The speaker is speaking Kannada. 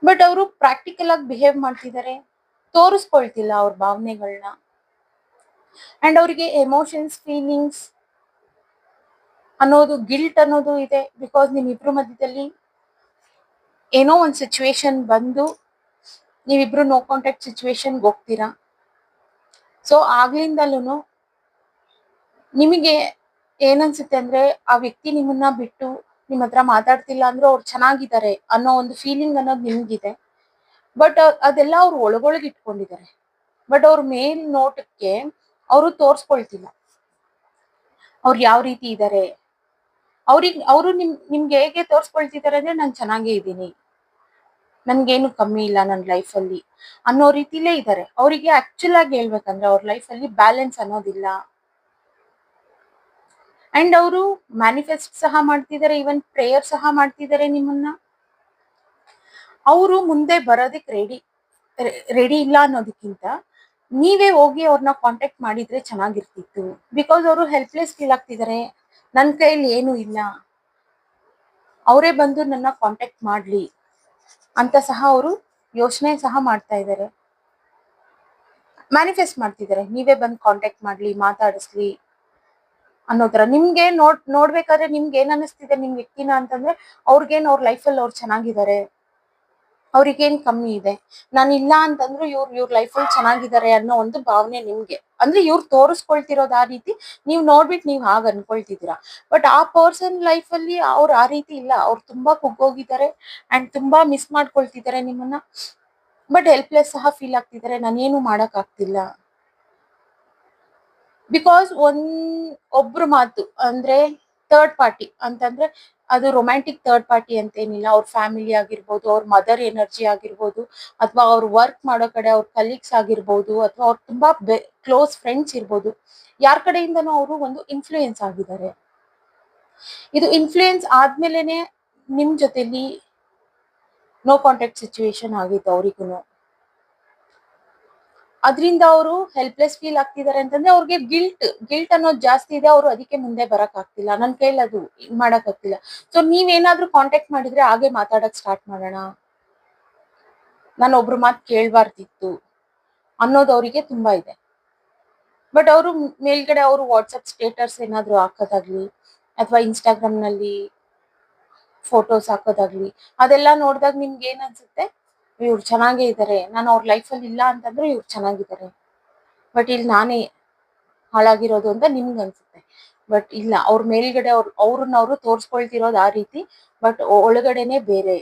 ಬಟ್ ಅವರು ಪ್ರಾಕ್ಟಿಕಲ್ ಆಗಿ ಬಿಹೇವ್ ಮಾಡ್ತಿದ್ದಾರೆ, ತೋರಿಸ್ಕೊಳ್ತಿಲ್ಲ ಅವ್ರ ಭಾವನೆಗಳನ್ನ. ಅಂಡ್ ಅವ್ರಿಗೆ ಎಮೋಷನ್ಸ್, ಫೀಲಿಂಗ್ಸ್ ಅನ್ನೋದು, ಗಿಲ್ಟ್ ಅನ್ನೋದು ಇದೆ. ಬಿಕಾಸ್ ನಿಮ್ಮಿಬ್ರು ಮಧ್ಯದಲ್ಲಿ ಏನೋ ಒಂದು ಸಿಚುವೇಶನ್ ಬಂದು ನೀವಿಬ್ರು ನೋ ಕಾಂಟ್ಯಾಕ್ಟ್ ಸಿಚುವೇಶನ್ಗೆ ಹೋಗ್ತೀರಾ. ಸೊ ಆಗ್ಲಿಂದಲೂ ನಿಮಗೆ ಏನನ್ಸುತ್ತೆ ಅಂದ್ರೆ, ಆ ವ್ಯಕ್ತಿ ನಿಮ್ಮನ್ನ ಬಿಟ್ಟು ನಿಮ್ಮ ಹತ್ರ ಮಾತಾಡ್ತಿಲ್ಲ ಅಂದ್ರೆ ಅವ್ರು ಚೆನ್ನಾಗಿದ್ದಾರೆ ಅನ್ನೋ ಒಂದು ಫೀಲಿಂಗ್ ಅನ್ನೋದು ನಿಮ್ಗಿದೆ. ಬಟ್ ಅದೆಲ್ಲ ಅವ್ರು ಒಳಗೊಳಗೆ ಇಟ್ಕೊಂಡಿದ್ದಾರೆ. ಬಟ್ ಅವ್ರ ಮೇಲ್ ನೋಟಕ್ಕೆ ಅವರು ತೋರ್ಸ್ಕೊಳ್ತಿಲ್ಲ ಅವ್ರು ಯಾವ ರೀತಿ ಇದ್ದಾರೆ. ಅವರು ನಿಮ್ಗೆ ಹೇಗೆ ತೋರ್ಸ್ಕೊಳ್ತಿದ್ದಾರೆ ಅಂದ್ರೆ, ನಾನು ಚೆನ್ನಾಗೇ ಇದ್ದೀನಿ, ನನ್ಗೇನು ಕಮ್ಮಿ ಇಲ್ಲ ನನ್ನ ಲೈಫಲ್ಲಿ ಅನ್ನೋ ರೀತಿಲೇ ಇದ್ದಾರೆ. ಅವರಿಗೆ ಆಕ್ಚುಲ್ ಆಗಿ ಹೇಳ್ಬೇಕಂದ್ರೆ ಅವ್ರ ಲೈಫಲ್ಲಿ ಬ್ಯಾಲೆನ್ಸ್ ಅನ್ನೋದಿಲ್ಲ. ಅಂಡ್ ಅವರು ಮ್ಯಾನಿಫೆಸ್ಟ್ ಸಹ ಮಾಡ್ತಿದ್ದಾರೆ, ಈವನ್ ಪ್ರೇಯರ್ ಸಹ ಮಾಡ್ತಿದ್ದಾರೆ ನಿಮ್ಮನ್ನ. ಅವರು ಮುಂದೆ ಬರೋದಕ್ಕೆ ರೆಡಿ ಇಲ್ಲ ಅನ್ನೋದಕ್ಕಿಂತ ನೀವೇ ಹೋಗಿ ಅವ್ರನ್ನ ಕಾಂಟ್ಯಾಕ್ಟ್ ಮಾಡಿದ್ರೆ ಚೆನ್ನಾಗಿರ್ತಿತ್ತು. ಬಿಕಾಸ್ ಅವರು ಹೆಲ್ಪ್ಲೆಸ್ ಫೀಲ್ ಆಗ್ತಿದ್ದಾರೆ, ನನ್ನ ಕೈಯಲ್ಲಿ ಏನು ಇಲ್ಲ, ಅವರೇ ಬಂದು ನನ್ನ ಕಾಂಟ್ಯಾಕ್ಟ್ ಮಾಡ್ಲಿ ಅಂತ ಸಹ ಅವರು ಯೋಚನೆ ಸಹ ಮಾಡ್ತಾ ಇದ್ದಾರೆ, ಮ್ಯಾನಿಫೆಸ್ಟ್ ಮಾಡ್ತಿದ್ದಾರೆ. ನೀವೇ ಬಂದು ಕಾಂಟ್ಯಾಕ್ಟ್ ಮಾಡ್ಲಿ, ಮಾತಾಡಿಸ್ಲಿ ಅನ್ನೋ ತರ. ನಿಮ್ಗೆ ನೋಡ್ಬೇಕಾದ್ರೆ ನಿಮ್ಗೆ ಏನ್ ಅನಿಸ್ತಿದೆ ನಿಮ್ ವ್ಯಕ್ತಿನ ಅಂತಂದ್ರೆ, ಅವ್ರಿಗೇನ್ ಅವ್ರ ಲೈಫಲ್ಲಿ ಅವ್ರು ಚೆನ್ನಾಗಿದ್ದಾರೆ, ಅವ್ರಿಗೇನ್ ಕಮ್ಮಿ ಇದೆ, ನಾನು ಇಲ್ಲ ಅಂತಂದ್ರು ಇವ್ರ ಲೈಫಲ್ಲಿ ಚೆನ್ನಾಗಿದ್ದಾರೆ ಅನ್ನೋ ಒಂದು ಭಾವನೆ ನಿಮ್ಗೆ. ಅಂದ್ರೆ ಇವ್ರು ತೋರಿಸ್ಕೊಳ್ತಿರೋದು ಆ ರೀತಿ, ನೀವ್ ನೋಡ್ಬಿಟ್ಟು ನೀವ್ ಹಾಗೆ ಅನ್ಕೊಳ್ತಿದ್ದೀರಾ. ಬಟ್ ಆ ಪರ್ಸನ್ ಲೈಫಲ್ಲಿ ಅವ್ರು ಆ ರೀತಿ ಇಲ್ಲ. ಅವ್ರು ತುಂಬಾ ಕುಗ್ಗೋಗಿದ್ದಾರೆ ಅಂಡ್ ತುಂಬಾ ಮಿಸ್ ಮಾಡ್ಕೊಳ್ತಿದ್ದಾರೆ ನಿಮ್ಮನ್ನ. ಬಟ್ ಹೆಲ್ಪ್ಲೆಸ್ ಸಹ ಫೀಲ್ ಆಗ್ತಿದ್ದಾರೆ, ನಾನೇನು ಮಾಡಕ್ ಆಗ್ತಿಲ್ಲ. ಬಿಕಾಸ್ ಒಬ್ರು ಮಾತು ಅಂದ್ರೆ ಥರ್ಡ್ ಪಾರ್ಟಿ ಅಂತಂದ್ರೆ, ಅದು ರೊಮ್ಯಾಂಟಿಕ್ ಥರ್ಡ್ ಪಾರ್ಟಿ ಅಂತೇನಿಲ್ಲ. ಅವ್ರ ಫ್ಯಾಮಿಲಿ ಆಗಿರ್ಬೋದು, ಅವ್ರ ಮದರ್ ಎನರ್ಜಿ ಆಗಿರ್ಬೋದು, ಅಥವಾ ಅವ್ರ ವರ್ಕ್ ಮಾಡೋ ಕಡೆ ಅವ್ರ ಕಲೀಗ್ಸ್ ಆಗಿರ್ಬೋದು, ಅಥವಾ ಅವ್ರ ತುಂಬಾ ಕ್ಲೋಸ್ ಫ್ರೆಂಡ್ಸ್ ಇರ್ಬೋದು. ಯಾರ ಕಡೆಯಿಂದನೂ ಅವರು ಒಂದು ಇನ್ಫ್ಲೂಯೆನ್ಸ್ ಆಗಿದ್ದಾರೆ. ಇದು ಇನ್ಫ್ಲೂಯೆನ್ಸ್ ಆದ್ಮೇಲೆನೆ ನಿಮ್ ಜೊತೆಲಿ ನೋ ಕಾಂಟ್ಯಾಕ್ಟ್ ಸಿಚುವೇಶನ್ ಆಗಿತ್ತು ಅವ್ರಿಗೂ. ಅದರಿಂದ ಅವರು ಹೆಲ್ಪ್ಲೆಸ್ ಫೀಲ್ ಆಗ್ತಿದ್ದಾರೆ ಅಂತಂದ್ರೆ, ಅವ್ರಿಗೆ ಗಿಲ್ಟ್ ಅನ್ನೋದು ಜಾಸ್ತಿ ಇದೆ. ಅವರು ಅದಕ್ಕೆ ಮುಂದೆ ಬರಕ್ ಆಗ್ತಿಲ್ಲ, ನನ್ನ ಕೈಲಿ ಅದು ಮಾಡಕ್ ಆಗ್ತಿಲ್ಲ. ಸೊ ನೀವೇನಾದ್ರೂ ಕಾಂಟ್ಯಾಕ್ಟ್ ಮಾಡಿದ್ರೆ ಹಾಗೆ ಮಾತಾಡಕ್ ಸ್ಟಾರ್ಟ್ ಮಾಡೋಣ, ನಾನು ಒಬ್ರು ಮಾತು ಕೇಳ್ಬಾರ್ದಿತ್ತು ಅನ್ನೋದು ಅವರಿಗೆ ತುಂಬಾ ಇದೆ. ಬಟ್ ಅವರು ಮೇಲ್ಗಡೆ ಅವರು ವಾಟ್ಸಪ್ ಸ್ಟೇಟಸ್ ಏನಾದ್ರು ಹಾಕೋದಾಗ್ಲಿ, ಅಥವಾ ಇನ್ಸ್ಟಾಗ್ರಾಮ್ ನಲ್ಲಿ ಫೋಟೋಸ್ ಹಾಕೋದಾಗ್ಲಿ, ಅದೆಲ್ಲ ನೋಡಿದಾಗ ನಿಮ್ಗೆ ಏನ್ ಅನ್ಸುತ್ತೆ, ಇವ್ರು ಚೆನ್ನಾಗೇ ಇದ್ದಾರೆ, ನಾನು ಅವ್ರ ಲೈಫಲ್ಲಿ ಇಲ್ಲ ಅಂತಂದ್ರೆ ಇವ್ರು ಚೆನ್ನಾಗಿದ್ದಾರೆ, ಬಟ್ ಇಲ್ಲಿ ನಾನೇ ಹಾಳಾಗಿರೋದು ಅಂತ ನಿಮ್ಗೆ ಅನ್ಸುತ್ತೆ. ಬಟ್ ಇಲ್ಲ, ಅವ್ರ ಮೇಲ್ಗಡೆ ಅವ್ರನ್ನ ಅವರು ತೋರ್ಸ್ಕೊಳ್ತಿರೋದು ಆ ರೀತಿ, ಬಟ್ ಒಳಗಡೆನೆ ಬೇರೆ.